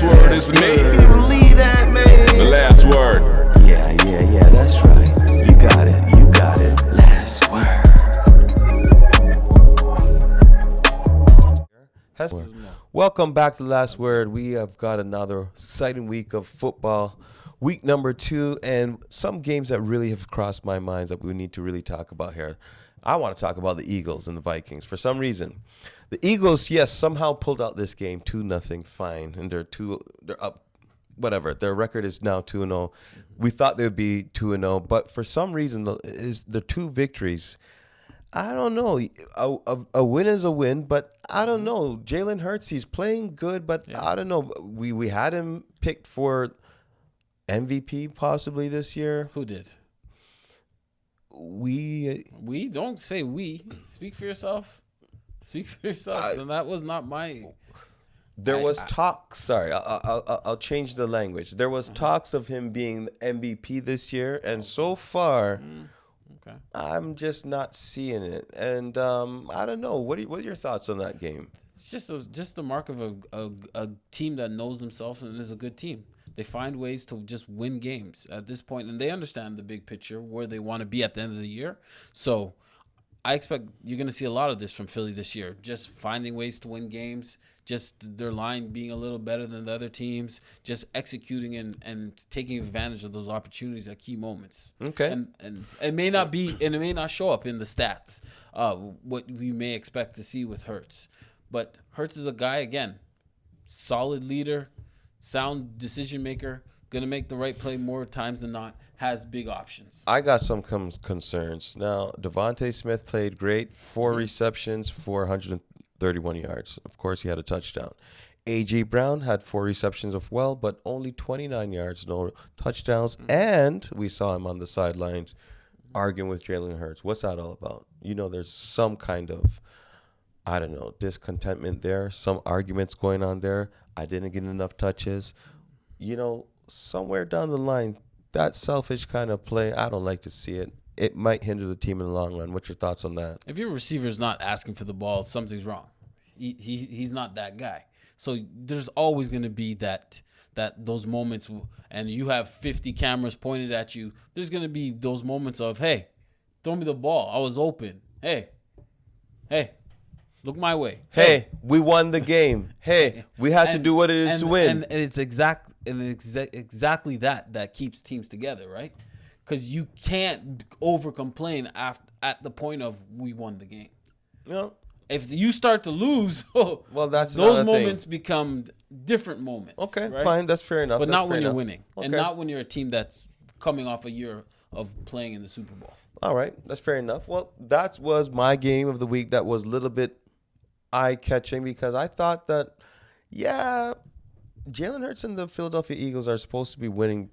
last word is me. Can you believe that, man? The last word. Yeah, that's right. You got it. Last word. Welcome back to The Last Word. We have got another exciting week of football, week number 2, and some games that really have crossed my mind that we need to really talk about here. I want to talk about the Eagles and the Vikings. For some reason, the Eagles, yes, somehow pulled out this game 2-0, fine, and they're up. Whatever, their record is now 2-0. We thought they would be 2-0, but for some reason, the 2 victories. I don't know. A win is a win, but I don't know. Jalen Hurts, he's playing good, but I don't know. We had him picked for MVP possibly this year. Who did? We Don't say we. Speak for yourself. That was not my. There was talk. Sorry, I'll change the language. There was talks of him being MVP this year, and so far. Okay. I'm just not seeing it, and I don't know. What are your thoughts on that game? It's just the mark of a team that knows themselves and is a good team. They find ways to just win games at this point, and they understand the big picture where they want to be at the end of the year. So I expect you're going to see a lot of this from Philly this year, just finding ways to win games, just their line being a little better than the other teams, just executing and taking advantage of those opportunities at key moments. Okay. And it may not be, and it may not show up in the stats, what we may expect to see with Hurts. But Hurts is a guy, again, solid leader, sound decision maker, going to make the right play more times than not, has big options. I got some concerns. Now, Devontae Smith played great, 4 receptions, 431 yards. Of course, he had a touchdown. A.J. Brown had 4 receptions as well, but only 29 yards, no touchdowns. And we saw him on the sidelines arguing with Jalen Hurts. What's that all about? You know, there's some kind of, I don't know, discontentment there, some arguments going on there. I didn't get enough touches. You know, somewhere down the line, that selfish kind of play, I don't like to see it. It might hinder the team in the long run. What's your thoughts on that? If your receiver's not asking for the ball, something's wrong. He's not that guy. So there's always going to be those moments, and you have 50 cameras pointed at you. There's going to be those moments of, hey, throw me the ball. I was open. Hey, look my way. Hey, we won the game. Hey, we had to do what it is to win. And it's exactly that keeps teams together, right? Because you can't over-complain at the point of we won the game. You know, if you start to lose, well, that's those moments become different moments. Okay, right? fine. That's fair enough. But that's not when you're enough. winning. Okay. And not when you're a team that's coming off a year of playing in the Super Bowl. All right, that's fair enough. Well, that was my game of the week that was a little bit eye-catching because I thought that, yeah, Jalen Hurts and the Philadelphia Eagles are supposed to be winning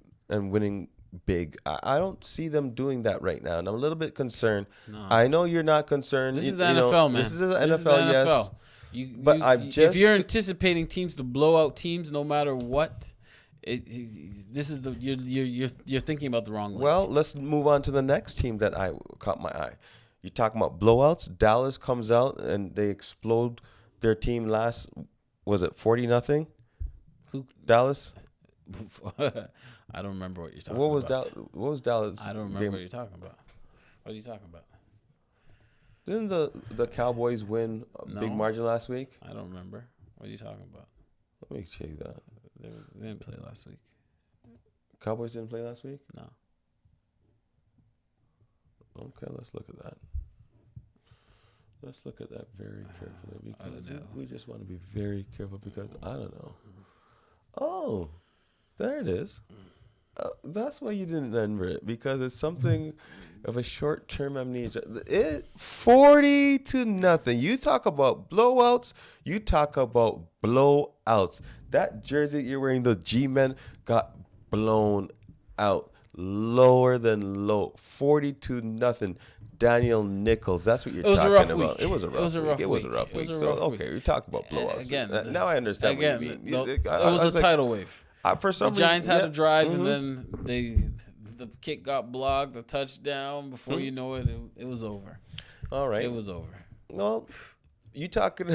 big. I don't see them doing that right now, and I'm a little bit concerned. No. I know you're not concerned. This is the NFL, man. This is the NFL, yes. If you're anticipating teams to blow out teams no matter what, you're thinking about the wrong way. Well, let's move on to the next team that I caught my eye. You're talking about blowouts. Dallas comes out and they explode their team last. Was it 40-0? Who? Dallas. I don't remember what you're talking about. What was Dallas? I don't remember what you're talking about. What are you talking about? Didn't the Cowboys win a big margin last week? I don't remember. What are you talking about? Let me check that. They didn't play last week. Cowboys didn't play last week? No. Okay, let's look at that. Let's look at that very carefully because we just want to be very careful because I don't know. Oh, there it is. That's why you didn't remember it because it's something of a short-term amnesia. 40-0. You talk about blowouts. You talk about blowouts. That jersey you're wearing, the G-Men, got blown out. Lower than low. 40-0. Daniel Nichols. That's what you're talking about. It was a rough week. Okay, we talk about blowouts. Again, now I understand what you mean. It was a tidal wave. For some the Giants reason, had to drive, and then the kick got blocked, a touchdown. Before you know it, it was over. All right. It was over. Well, you talking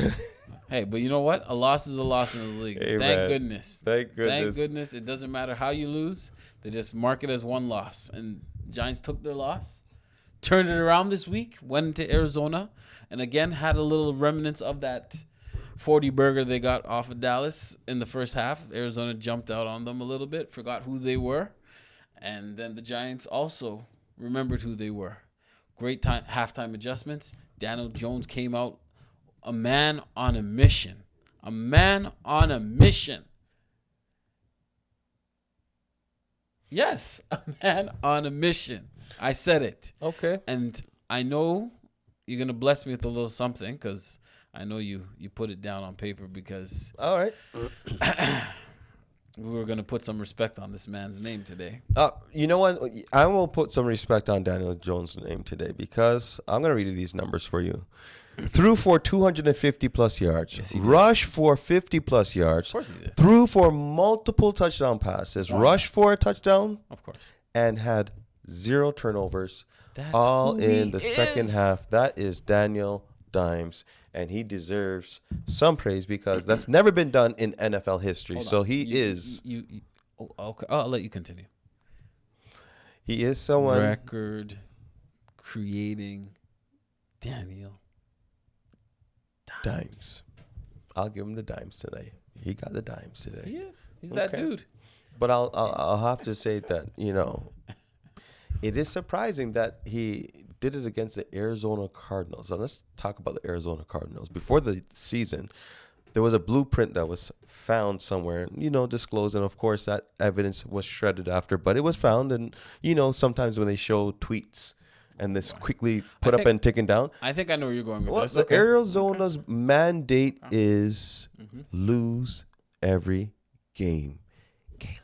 Hey, but you know what? A loss is a loss in this league. Hey, Thank man. goodness. Thank goodness. Thank goodness. It doesn't matter how you lose. They just mark it as one loss. And Giants took their loss, turned it around this week, went into Arizona, and again had a little remnants of that 40 burger they got off of Dallas in the first half. Arizona jumped out on them a little bit, forgot who they were. And then the Giants also remembered who they were. Great halftime adjustments. Daniel Jones came out a man on a mission. A man on a mission. Yes, a man on a mission. I said it. Okay. And I know you're going to bless me with a little something because I know you put it down on paper because All right. we were going to put some respect on this man's name today. You know what? I will put some respect on Daniel Jones' name today because I'm going to read you these numbers for you. Threw for 250 plus yards, Yes, he did. rushed for 50 plus yards, Of course he did. threw for multiple touchdown passes, rushed for a touchdown, Of course. and had 0 turnovers, That's all who in he the second is. half. That is Daniel Dimes, and he deserves some praise because that's never been done in NFL history. Hold So on. he You- is oh, okay. I'll let you continue. someone. Record creating Daniel Dimes. I'll give him the dimes today. He got the dimes today. He is. He's that Okay. dude. But I'll have to say that, it is surprising that he did it against the Arizona Cardinals. Now let's talk about the Arizona Cardinals. Before the season, there was a blueprint that was found somewhere, disclosed. And of course, that evidence was shredded after, but it was found. And, sometimes when they show tweets and this quickly put up think- and taken down. I think I know where you're going with Well, this. the Okay. Arizona's mandate is Mm-hmm. lose every game. Caleb.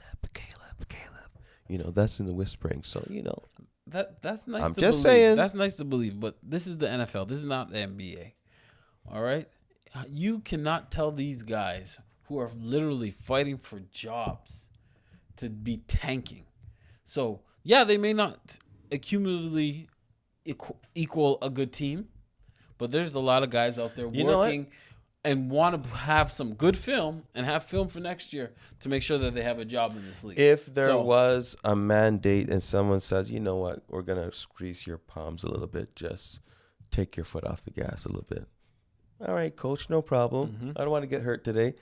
That's in the whispering. So, That's nice I'm to just believe. saying. That's nice to believe, but this is the NFL. This is not the NBA. All right? You cannot tell these guys who are literally fighting for jobs to be tanking. So, yeah, they may not accumulatively equal a good team, but there's a lot of guys out there You know what? working and want to have some good film and have film for next year to make sure that they have a job in this league. If there So- was a mandate and someone says, you know what, we're going to squeeze your palms a little bit, just take your foot off the gas a little bit. All right, coach, no problem. Mm-hmm. I don't want to get hurt today.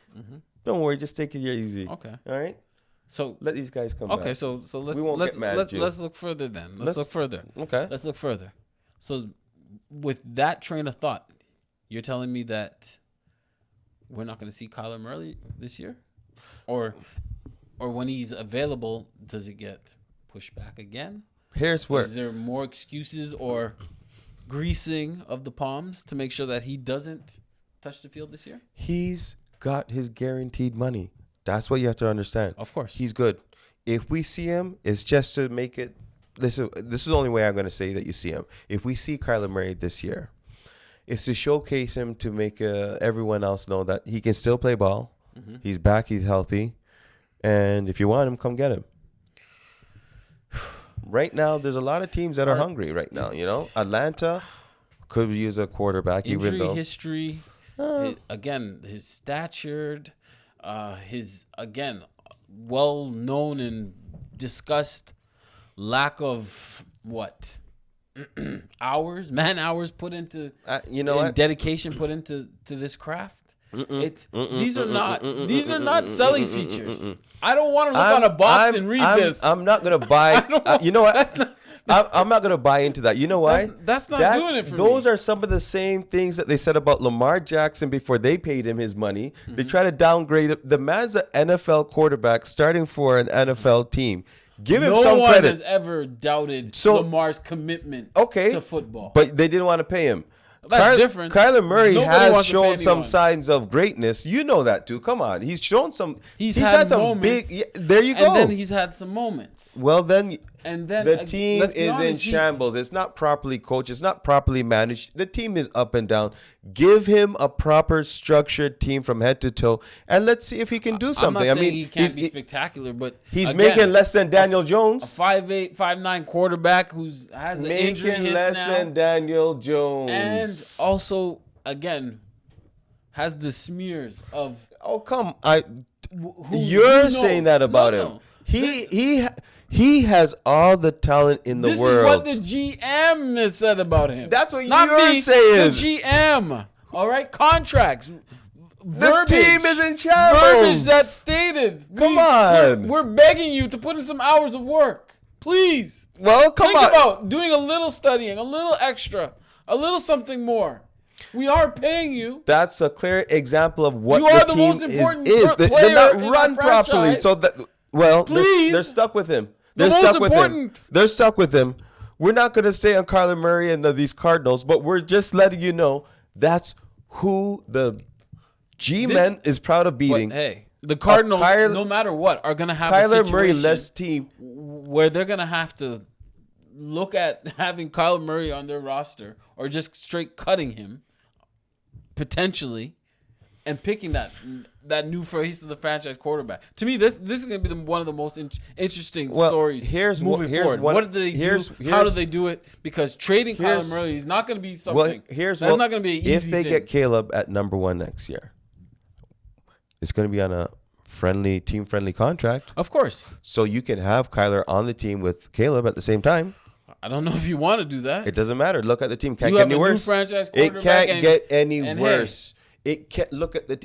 Don't worry, just take it easy. Okay. All right? So Let these guys come back. okay, so let's We won't let's get mad at you. let's look further then. Let's look further. Okay. Let's look further. So with that train of thought, you're telling me that we're not going to see Kyler Murray this year? Or when he's available, does it get pushed back again? Here's where Is there more excuses or greasing of the palms to make sure that he doesn't touch the field this year? he's got his guaranteed money. That's what you have to understand. Of course. He's good. If we see him, it's just to make it. This is the only way I'm going to say that you see him. If we see Kyler Murray this year, it's to showcase him to make everyone else know that he can still play ball. Mm-hmm. He's back. He's healthy. And if you want him, come get him. Right now, there's a lot of teams that are hungry right now. Atlanta could use a quarterback, even Injury though history, his stature, his again well known and discussed lack of man hours put into you know and what? dedication put into this craft. These are not selling features. I don't want to look on a box and read this. I'm not gonna buy. You know what? That's not- I'm not gonna buy into that. You know why? That's not doing it for those me. are some of the same things that they said about Lamar Jackson before they paid him his money. They Mm-hmm. try to downgrade it. The man's an NFL quarterback starting for an NFL team. Give him no some one credit. has ever doubted So- Lamar's commitment Okay, to football. but they didn't want to pay him. That's different. Kyler Murray Nobody has wants to pay shown some anyone. signs of greatness. You know that too. Come on, he's shown some. He's had some moments, big. Yeah, there you go. And then he's had some moments. Well, then And then the team let's be is in honest, shambles. It's not properly coached. It's not properly managed. The team is up and down. Give him a proper structured team from head to toe, and let's see if he can do something. I'm not saying he can't he's, be spectacular, but he's again, making less than Daniel a Jones. 5'8", 5'9" quarterback who's has an injury Making history less now, than Daniel Jones. and also again has the smears of Oh come! who You're you know. saying that about No, him. no. He has all the talent in the This world. is what the GM has said about him. That's what Not you're me, saying. The GM. All right, contracts. The team is in shambles. Verbiage that's stated. Come on. We're begging you to put in some hours of work, please. Well, come Think on. about doing a little studying, a little extra, a little something more. We are paying you. That's a clear example of what You are the the team most important is. They're player not in our run properly. franchise. So that they're Please. stuck with him. The They're most stuck with him. important- They're stuck with him. We're not going to stay on Kyler Murray and these Cardinals, but we're just letting you know that's who the G-Man is proud of beating. But hey, the Cardinals, Kyler- no matter what, are going to have a Kyler situation Murray-less team. where they're going to have to look at having Kyler Murray on their roster or just straight cutting him, potentially, and picking that new face of the franchise quarterback. To me, this is going to be one of the most interesting stories moving forward. What did they do? How do they do it? Because trading Kyler Murray is not going to be something. That's not going to be an easy if they thing. get Caleb at number 1 next year, it's going to be on a team-friendly contract. Of course. So you can have Kyler on the team with Caleb at the same time. I don't know if you want to do that. It doesn't matter. Look at the team. Can't You get have any a new worse. franchise It quarterback can't get any and worse. It can't look at the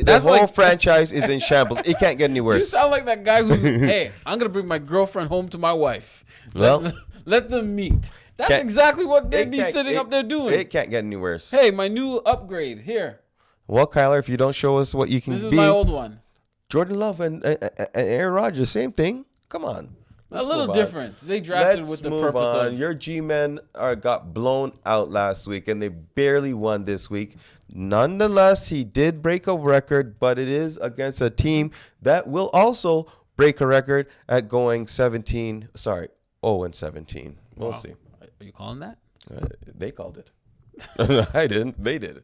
That's whole like- franchise is in shambles. It can't get any You worse. sound like that guy who, hey, I'm going to bring my girlfriend home to my wife. Well, let them meet. That's can't- exactly what they'd It be can't- sitting it- up there doing. It can't get any worse. Hey, my new upgrade here. Well, Kyler, if you don't show us what you can This is be, my old one. Jordan Love and Aaron Rodgers, same thing. Come on. A Let's little move on. different. They drafted Let's with the move purpose on. of. Your G-men got blown out last week, and they barely won this week. Nonetheless, he did break a record, but it is against a team that will also break a record at going 0-17. We'll Wow. see. Are you calling that? They called it. I didn't. They did.